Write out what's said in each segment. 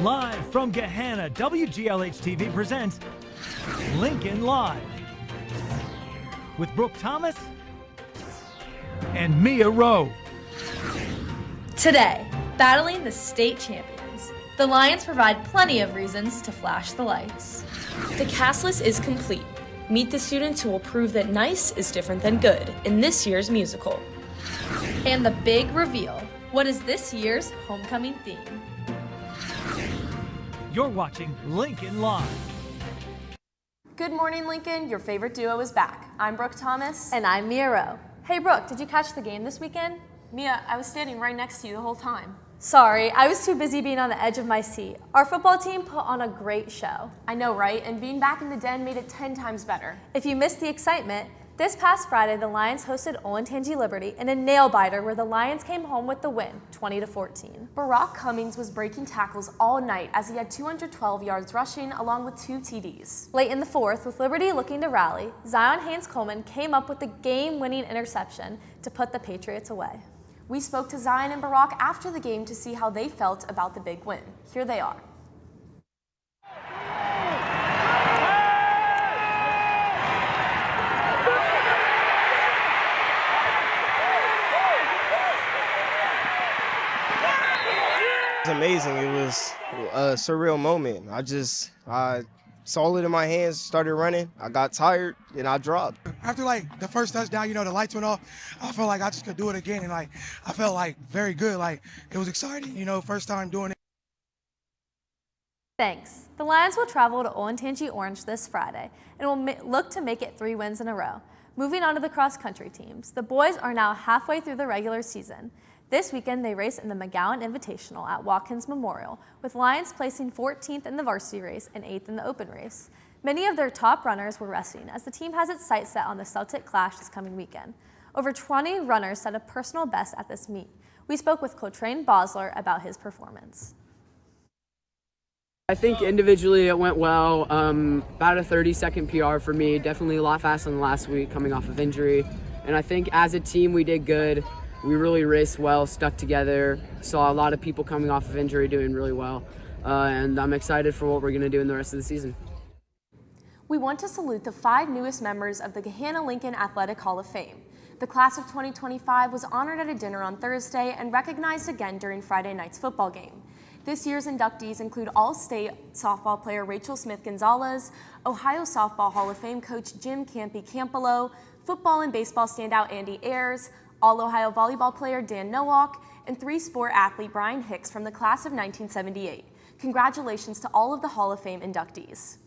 Live from Gahanna, WGLH-TV presents Lincoln Live with Brooke Thomas and Mia Rowe. Today, battling the state champions, the Lions provide plenty of reasons to flash the lights. The cast list is complete. Meet the students who will prove that nice is different than good in this year's musical. And the big reveal, what is this year's homecoming theme? You're watching Lincoln Live. Good morning, Lincoln. Your favorite duo is back. I'm Brooke Thomas. And I'm Mia Rowe. Hey Brooke, did you catch the game this weekend? Mia, I was standing right next to you the whole time. Sorry, I was too busy being on the edge of my seat. Our football team put on a great show. I know, right? And being back in the den made it 10 times better. If you missed the excitement, this past Friday, the Lions hosted Olentangy Liberty in a nail-biter where the Lions came home with the win, 20-14. Barack Cummings was breaking tackles all night as he had 212 yards rushing along with 2 TDs. Late in the fourth, with Liberty looking to rally, Zion Haynes-Coleman came up with the game-winning interception to put the Patriots away. We spoke to Zion and Barack after the game to see how they felt about the big win. Here they are. It was amazing. It was a surreal moment. I saw it in my hands, started running. I got tired, and I dropped. After the first touchdown, the lights went off. I felt like I just could do it again, and I felt very good. It was exciting, first time doing it. Thanks. The Lions will travel to Olentangy Orange this Friday and will look to make it 3 wins in a row. Moving on to the cross-country teams, the boys are now halfway through the regular season. This weekend, they race in the McGowan Invitational at Watkins Memorial, with Lions placing 14th in the varsity race and 8th in the open race. Many of their top runners were resting, as the team has its sights set on the Celtic Clash this coming weekend. Over 20 runners set a personal best at this meet. We spoke with Cotrain Bosler about his performance. I think individually it went well. About a 30-second PR for me, definitely a lot faster than last week coming off of injury. And I think as a team we did good. We really raced well, stuck together, saw a lot of people coming off of injury doing really well, and I'm excited for what we're going to do in the rest of the season. We want to salute the 5 newest members of the Gahanna-Lincoln Athletic Hall of Fame. The class of 2025 was honored at a dinner on Thursday and recognized again during Friday night's football game. This year's inductees include All-State softball player Rachel Smith-Gonzalez, Ohio Softball Hall of Fame coach Jim Campy-Campolo, football and baseball standout Andy Ayers, All-Ohio volleyball player Dan Nowak, and 3-sport athlete Brian Hicks from the class of 1978. Congratulations to all of the Hall of Fame inductees.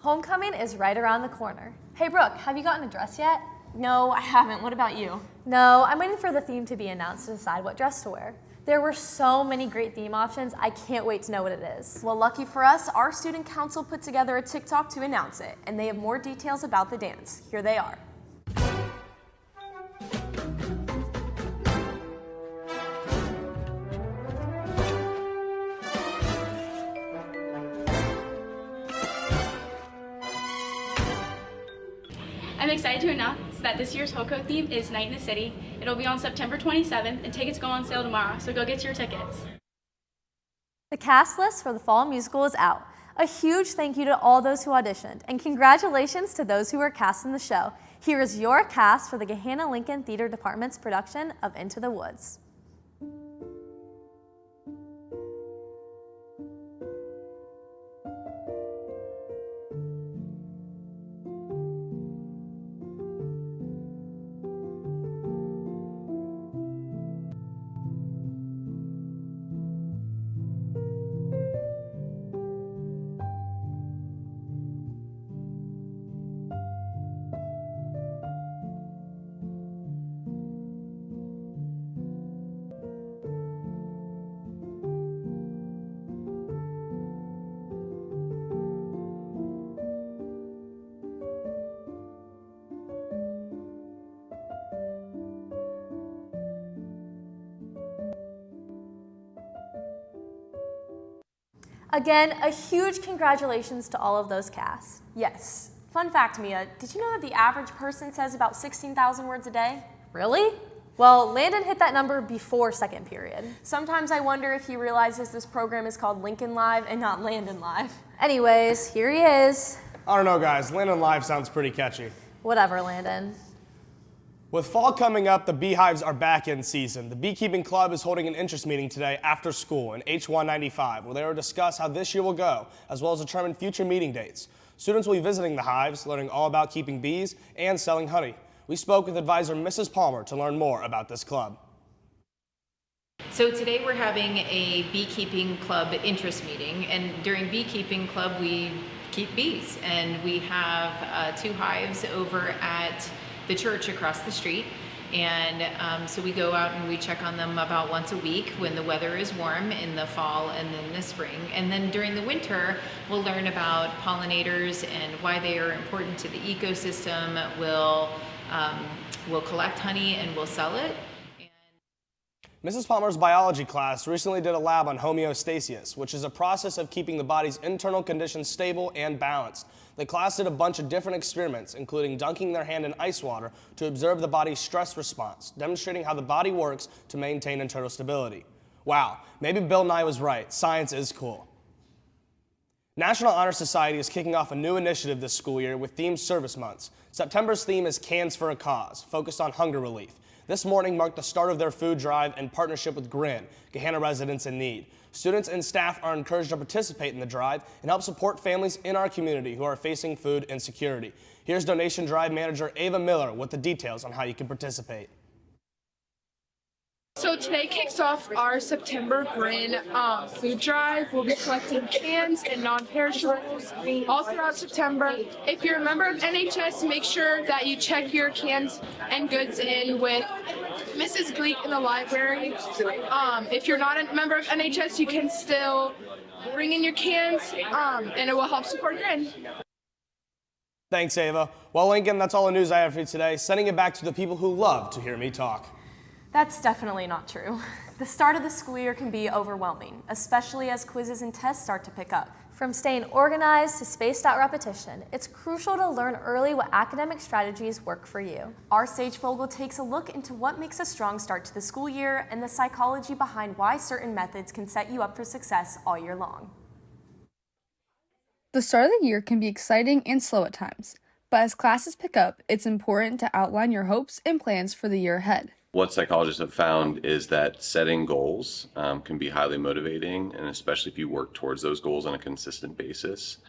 Homecoming is right around the corner. Hey Brooke, have you gotten a dress yet? No, I haven't. What about you? No, I'm waiting for the theme to be announced to decide what dress to wear. There were so many great theme options, I can't wait to know what it is. Well, lucky for us, our student council put together a TikTok to announce it, and they have more details about the dance. Here they are. I'm excited to announce that this year's HOCO theme is Night in the City. It'll be on September 27th, and tickets go on sale tomorrow, so go get your tickets. The cast list for the fall musical is out. A huge thank you to all those who auditioned, and congratulations to those who were cast in the show. Here is your cast for the Gahanna-Lincoln Theater Department's production of Into the Woods. Again, a huge congratulations to all of those casts. Yes. Fun fact, Mia, did you know that the average person says about 16,000 words a day? Really? Well, Landon hit that number before second period. Sometimes I wonder if he realizes this program is called Lincoln Live and not Landon Live. Anyways, here he is. I don't know, guys. Landon Live sounds pretty catchy. Whatever, Landon. With fall coming up, the beehives are back in season. The Beekeeping Club is holding an interest meeting today after school in H195, where they will discuss how this year will go, as well as determine future meeting dates. Students will be visiting the hives, learning all about keeping bees and selling honey. We spoke with advisor Mrs. Palmer to learn more about this club. So today we're having a beekeeping club interest meeting, and during beekeeping club we keep bees, and we have 2 hives over at the church across the street, and so we go out and we check on them about once a week when the weather is warm in the fall and then the spring, and then during the winter we'll learn about pollinators and why they are important to the ecosystem. We'll collect honey and we'll sell it. Mrs. Palmer's biology class recently did a lab on homeostasis, which is a process of keeping the body's internal conditions stable and balanced. The class did a bunch of different experiments, including dunking their hand in ice water to observe the body's stress response, demonstrating how the body works to maintain internal stability. Wow, maybe Bill Nye was right. Science is cool. National Honor Society is kicking off a new initiative this school year with themed service months. September's theme is Cans for a Cause, focused on hunger relief. This morning marked the start of their food drive in partnership with GRIN, Gahanna Residents in Need. Students and staff are encouraged to participate in the drive and help support families in our community who are facing food insecurity. Here's Donation Drive Manager Ava Miller with the details on how you can participate. So today kicks off our September GRIN food drive. We'll be collecting cans and non-perishables all throughout September. If you're a member of NHS, make sure that you check your cans and goods in with Mrs. Gleek in the library. If you're not a member of NHS, you can still bring in your cans and it will help support GRIN. Thanks, Ava. Well, Lincoln, that's all the news I have for you today. Sending it back to the people who love to hear me talk. That's definitely not true. The start of the school year can be overwhelming, especially as quizzes and tests start to pick up. From staying organized to spaced out repetition, it's crucial to learn early what academic strategies work for you. Our Sage Fogel takes a look into what makes a strong start to the school year and the psychology behind why certain methods can set you up for success all year long. The start of the year can be exciting and slow at times, but as classes pick up, it's important to outline your hopes and plans for the year ahead. What psychologists have found is that setting goals can be highly motivating, and especially if you work towards those goals on a consistent basis.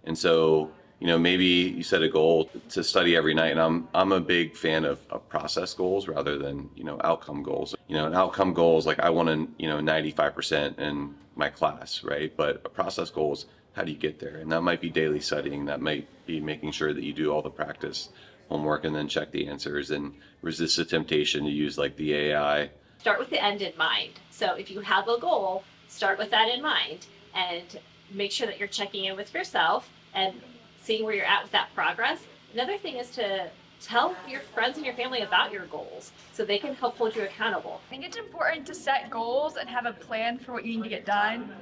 And so, maybe you set a goal to study every night, and I'm a big fan of process goals rather than, outcome goals. An outcome goal is like I want to, 95% in my class, right? But a process goal is how do you get there? And that might be daily studying, that might be making sure that you do all the practice homework and then check the answers and resist the temptation to use like the AI. Start with the end in mind. So if you have a goal, start with that in mind and make sure that you're checking in with yourself and seeing where you're at with that progress. Another thing is to tell your friends and your family about your goals so they can help hold you accountable. I think it's important to set goals and have a plan for what you need to get done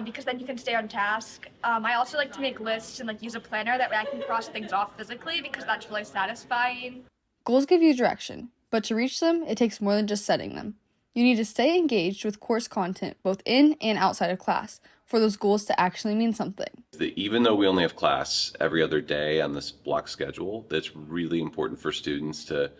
because then you can stay on task. I also like to make lists and use a planner that way I can cross things off physically because that's really satisfying. Goals give you direction, but to reach them, it takes more than just setting them. You need to stay engaged with course content both in and outside of class for those goals to actually mean something. Even though we only have class every other day on this block schedule, that's really important for students to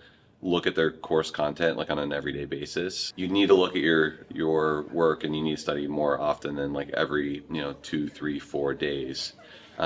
look at their course content on an everyday basis. You need to look at your work and you need to study more often than every 2, 3, 4 days.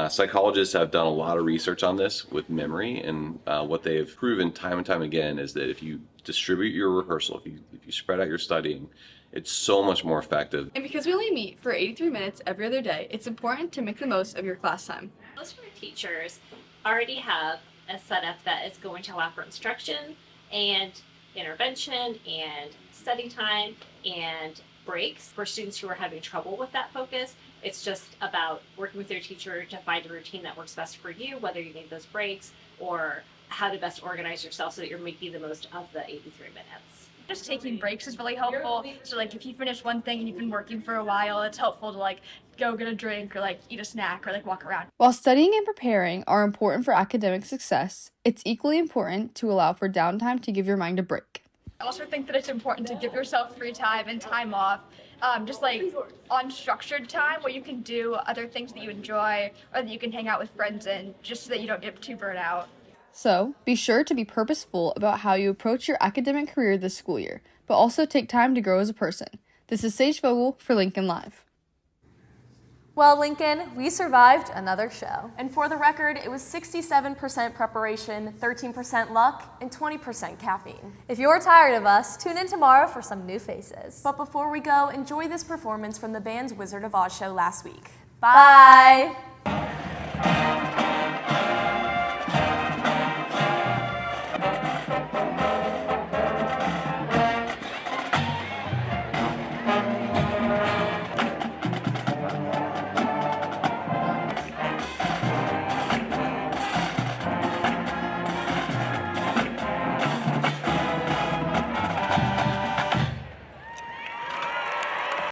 Psychologists have done a lot of research on this with memory, and what they've proven time and time again is that if you distribute your rehearsal, if you spread out your studying, it's so much more effective. And because we only meet for 83 minutes every other day, it's important to make the most of your class time. Most of our teachers already have a setup that is going to allow for instruction and intervention and study time and breaks for students who are having trouble with that focus. It's just about working with your teacher to find a routine that works best for you, whether you need those breaks or how to best organize yourself so that you're making the most of the 83 minutes. Just taking breaks is really helpful. So if you finish one thing and you've been working for a while, it's helpful to go get a drink or eat a snack or walk around. While studying and preparing are important for academic success, it's equally important to allow for downtime to give your mind a break. I also think that it's important to give yourself free time and time off, just like unstructured time where you can do other things that you enjoy or that you can hang out with friends in, just so that you don't get too burnt out. So, be sure to be purposeful about how you approach your academic career this school year, but also take time to grow as a person. This is Sage Vogel for Lincoln Live. Well, Lincoln, we survived another show. And for the record, it was 67% preparation, 13% luck, and 20% caffeine. If you're tired of us, tune in tomorrow for some new faces. But before we go, enjoy this performance from the band's Wizard of Oz show last week. Bye.